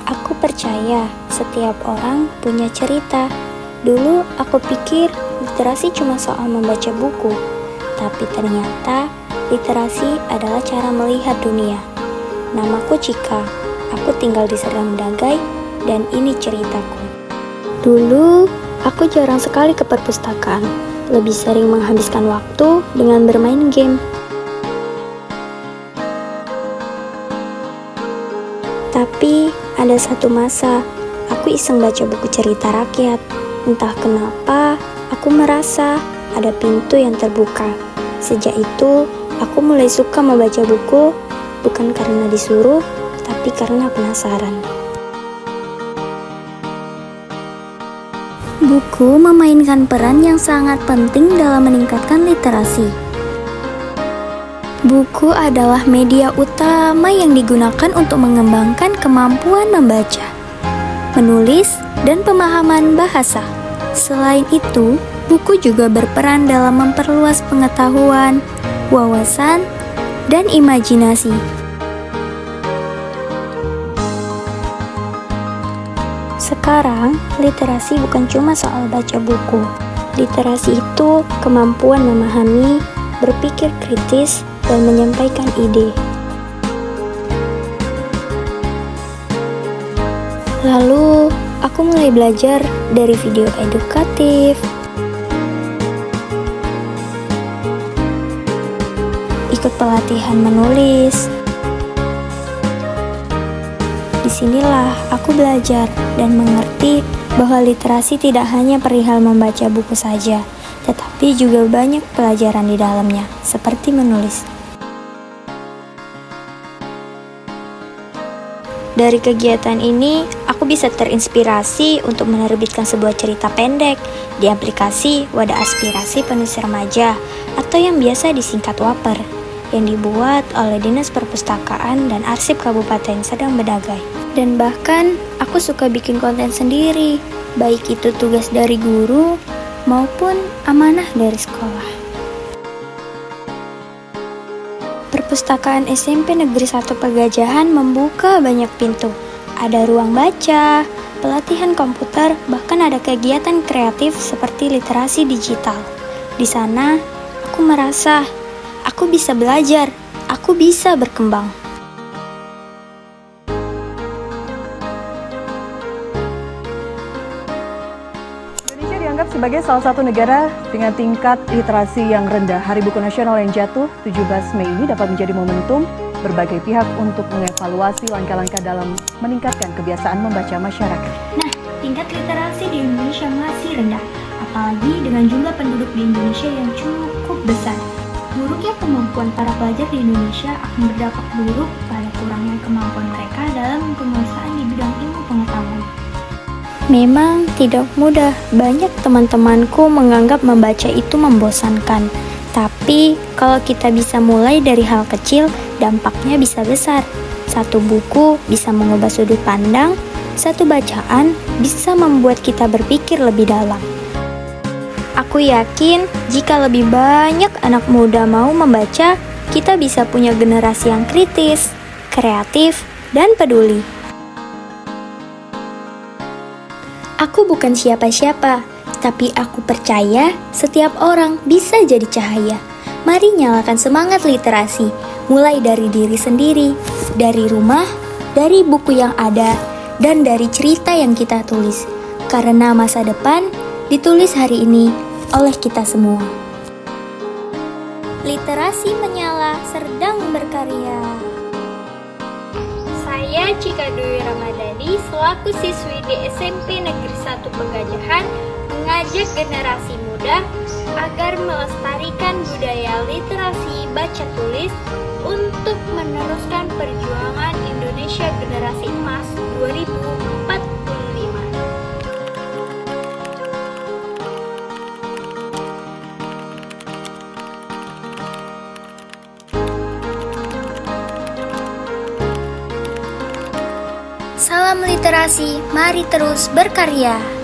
Aku percaya setiap orang punya cerita. Dulu aku pikir literasi cuma soal membaca buku, tapi ternyata literasi adalah cara melihat dunia. Namaku Cika, aku tinggal di Serdang Bedagai, dan ini ceritaku. Dulu, aku jarang sekali ke perpustakaan, lebih sering menghabiskan waktu dengan bermain game. Tapi ada satu masa, aku iseng baca buku cerita rakyat. Entah kenapa, aku merasa ada pintu yang terbuka. Sejak itu, aku mulai suka membaca buku, bukan karena disuruh, tapi karena penasaran. Buku memainkan peran yang sangat penting dalam meningkatkan literasi. Buku adalah media utama yang digunakan untuk mengembangkan kemampuan membaca, menulis, dan pemahaman bahasa. Selain itu, buku juga berperan dalam memperluas pengetahuan, wawasan, dan imajinasi. Sekarang, literasi bukan cuma soal baca buku. Literasi itu kemampuan memahami, berpikir kritis, dan menyampaikan ide. Lalu, aku mulai belajar dari video edukatif, ikut pelatihan menulis. Disinilah aku belajar dan mengerti bahwa literasi tidak hanya perihal membaca buku saja, tetapi juga banyak pelajaran di dalamnya, seperti menulis. Dari kegiatan ini, aku bisa terinspirasi untuk menerbitkan sebuah cerita pendek di aplikasi Wadah Aspirasi Penulis Remaja atau yang biasa disingkat WAPER, yang dibuat oleh Dinas Perpustakaan dan Arsip Kabupaten Serdang Bedagai. Dan bahkan, aku suka bikin konten sendiri, baik itu tugas dari guru maupun amanah dari sekolah. Perpustakaan SMP Negeri 1 Pegajahan membuka banyak pintu. Ada ruang baca, pelatihan komputer, bahkan ada kegiatan kreatif seperti literasi digital. Di sana, aku merasa aku bisa belajar, aku bisa berkembang. Indonesia dianggap sebagai salah satu negara dengan tingkat literasi yang rendah. Hari Buku Nasional yang jatuh 17 Mei ini dapat menjadi momentum berbagai pihak untuk mengevaluasi langkah-langkah dalam meningkatkan kebiasaan membaca masyarakat. Nah, tingkat literasi di Indonesia masih rendah, apalagi dengan jumlah penduduk di Indonesia yang cukup besar. Buruknya kemampuan para pelajar di Indonesia akan berdampak buruk pada kurangnya kemampuan mereka dalam penguasaan di bidang ilmu pengetahuan. Memang tidak mudah, banyak teman-temanku menganggap membaca itu membosankan. Tapi, kalau kita bisa mulai dari hal kecil, dampaknya bisa besar. Satu buku bisa mengubah sudut pandang, satu bacaan bisa membuat kita berpikir lebih dalam. Aku yakin, jika lebih banyak anak muda mau membaca, kita bisa punya generasi yang kritis, kreatif, dan peduli. Aku bukan siapa-siapa, tapi aku percaya setiap orang bisa jadi cahaya. Mari nyalakan semangat literasi, mulai dari diri sendiri, dari rumah, dari buku yang ada, dan dari cerita yang kita tulis. Karena masa depan ditulis hari ini oleh kita semua. Literasi menyala, Serdang berkarya. Saya Cika Dwi Ramadhani selaku siswi di SMP Negeri 1 Pegajahan mengajak generasi muda agar melestarikan budaya literasi baca tulis untuk meneruskan perjuangan Indonesia Generasi Emas 2045. Salam literasi, mari terus berkarya.